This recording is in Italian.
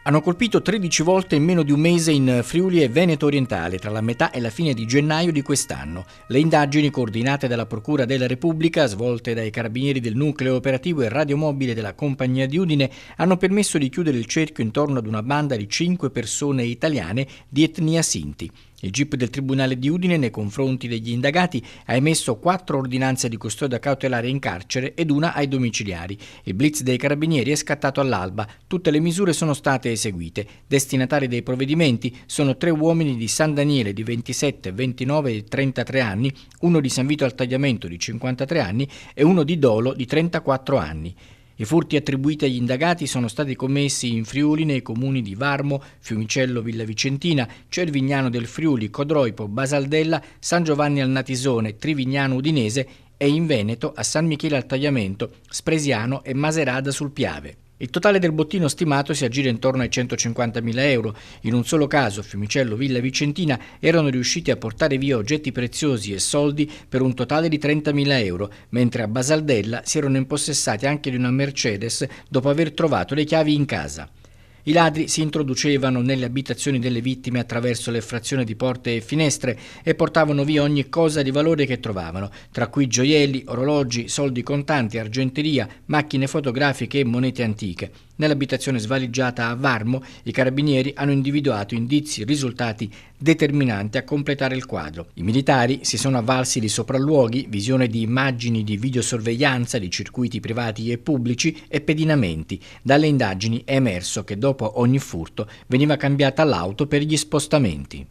Hanno colpito 13 volte in meno di un mese in Friuli e Veneto Orientale, tra la metà e la fine di gennaio di quest'anno. Le indagini, coordinate dalla Procura della Repubblica, svolte dai carabinieri del nucleo operativo e radiomobile della compagnia di Udine, hanno permesso di chiudere il cerchio intorno ad una banda di 5 persone italiane di etnia Sinti. Il GIP del Tribunale di Udine, nei confronti degli indagati, ha emesso 4 ordinanze di custodia cautelare in carcere ed una ai domiciliari. Il blitz dei carabinieri è scattato all'alba. Tutte le misure sono state eseguite. Destinatari dei provvedimenti sono 3 uomini di San Daniele di 27, 29 e 33 anni, uno di San Vito al Tagliamento di 53 anni e uno di Dolo di 34 anni. I furti attribuiti agli indagati sono stati commessi in Friuli nei comuni di Varmo, Fiumicello Villa Vicentina, Cervignano del Friuli, Codroipo, Basaldella, San Giovanni al Natisone, Trivignano Udinese e in Veneto a San Michele al Tagliamento, Spresiano e Maserada sul Piave. Il totale del bottino stimato si aggira intorno ai 150.000 euro. In un solo caso, Fiumicello Villa Vicentina, erano riusciti a portare via oggetti preziosi e soldi per un totale di 30.000 euro, mentre a Basaldella si erano impossessati anche di una Mercedes dopo aver trovato le chiavi in casa. I ladri si introducevano nelle abitazioni delle vittime attraverso l'effrazione di porte e finestre e portavano via ogni cosa di valore che trovavano, tra cui gioielli, orologi, soldi contanti, argenteria, macchine fotografiche e monete antiche. Nell'abitazione svaligiata a Varmo, i carabinieri hanno individuato indizi risultati determinanti a completare il quadro. I militari si sono avvalsi di sopralluoghi, visione di immagini di videosorveglianza di circuiti privati e pubblici e pedinamenti. Dalle indagini è emerso che dopo ogni furto veniva cambiata l'auto per gli spostamenti.